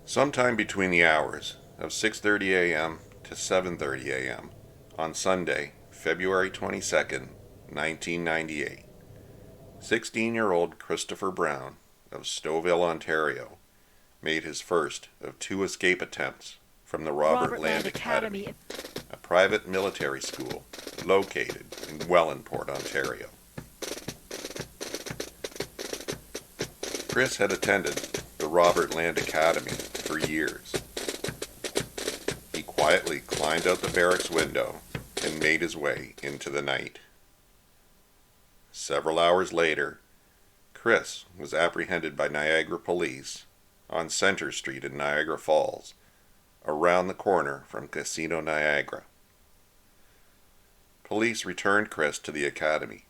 Sometime between the hours of 6:30 a.m. to 7:30 a.m. on Sunday, February 22nd, 1998, 16-year-old Christopher Brown of Stouffville, Ontario, made his first of two escape attempts from the Robert Land Academy, a private military school located in Wellandport, Ontario. Chris had attended the Robert Land Academy for years. He quietly climbed out the barracks window and made his way into the night. Several hours later, Chris was apprehended by Niagara police on Center Street in Niagara Falls, around the corner from Casino Niagara. Police returned Chris to the academy,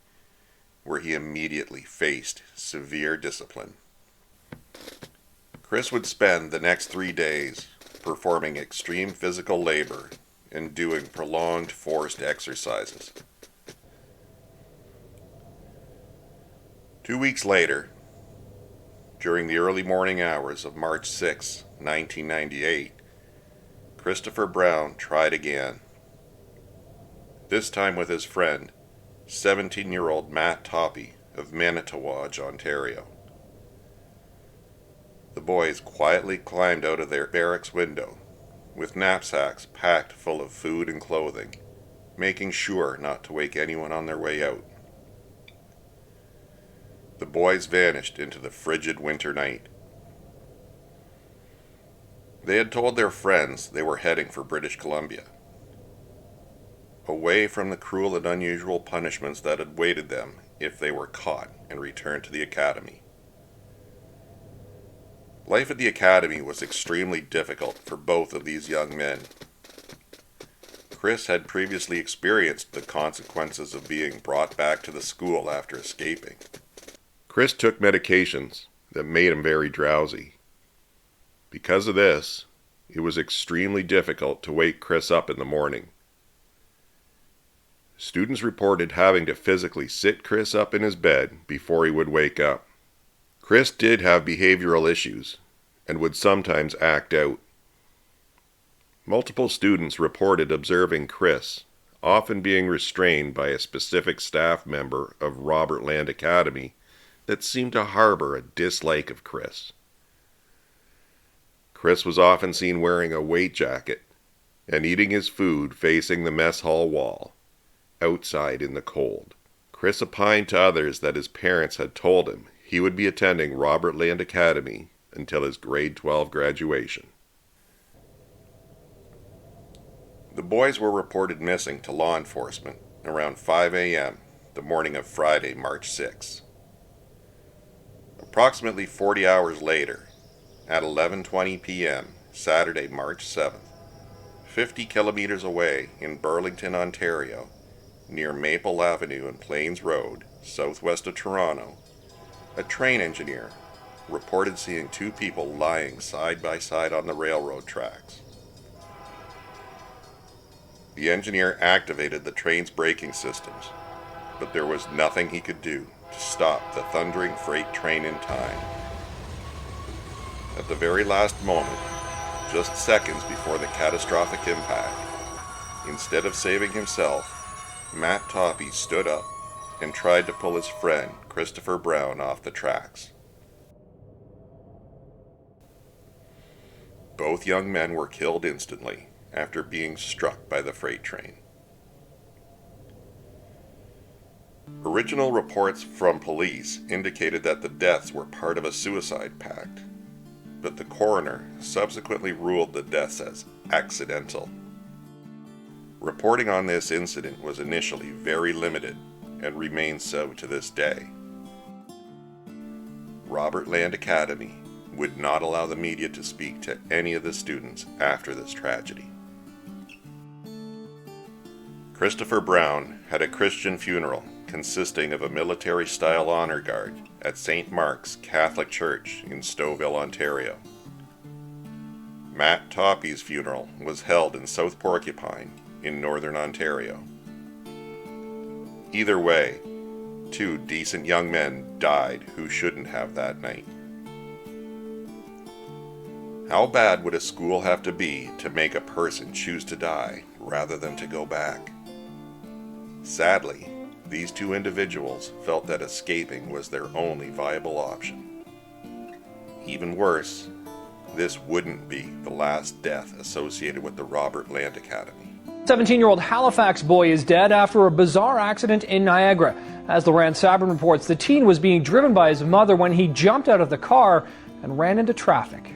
where he immediately faced severe discipline. Chris would spend the next 3 days performing extreme physical labor and doing prolonged forced exercises. 2 weeks later, during the early morning hours of March 6, 1998, Christopher Brown tried again. This time with his friend, 17-year-old Matt Toppi of Manitowodge, Ontario. The boys quietly climbed out of their barracks window, with knapsacks packed full of food and clothing, making sure not to wake anyone on their way out. The boys vanished into the frigid winter night. They had told their friends they were heading for British Columbia, away from the cruel and unusual punishments that had awaited them if they were caught and returned to the academy. Life at the academy was extremely difficult for both of these young men. Chris had previously experienced the consequences of being brought back to the school after escaping. Chris took medications that made him very drowsy. Because of this, it was extremely difficult to wake Chris up in the morning. Students reported having to physically sit Chris up in his bed before he would wake up. Chris did have behavioral issues and would sometimes act out. Multiple students reported observing Chris, often being restrained by a specific staff member of Robert Land Academy that seemed to harbor a dislike of Chris. Chris was often seen wearing a weight jacket and eating his food facing the mess hall wall, outside in the cold. Chris opined to others that his parents had told him he would be attending Robert Land Academy until his grade 12 graduation. The boys were reported missing to law enforcement around 5 a.m. the morning of Friday, March 6. Approximately 40 hours later, at 11:20 p.m., Saturday, March 7th, 50 kilometers away in Burlington, Ontario, near Maple Avenue and Plains Road, southwest of Toronto, a train engineer reported seeing two people lying side by side on the railroad tracks. The engineer activated the train's braking systems, but there was nothing he could do to stop the thundering freight train in time. At the very last moment, just seconds before the catastrophic impact, instead of saving himself, Matt Toppi stood up and tried to pull his friend Christopher Brown off the tracks. Both young men were killed instantly after being struck by the freight train. Original reports from police indicated that the deaths were part of a suicide pact, but the coroner subsequently ruled the deaths as accidental. Reporting on this incident was initially very limited and remains so to this day. Robert Land Academy would not allow the media to speak to any of the students after this tragedy. Christopher Brown had a Christian funeral consisting of a military-style honor guard at St. Mark's Catholic Church in Stouffville, Ontario. Matt Toppi's funeral was held in South Porcupine in Northern Ontario. Either way, two decent young men died who shouldn't have that night. How bad would a school have to be to make a person choose to die rather than to go back? Sadly, these two individuals felt that escaping was their only viable option. Even worse, this wouldn't be the last death associated with the Robert Land Academy. 17-year-old Halifax boy is dead after a bizarre accident in Niagara. As the Rand-Sabrin reports, the teen was being driven by his mother when he jumped out of the car and ran into traffic.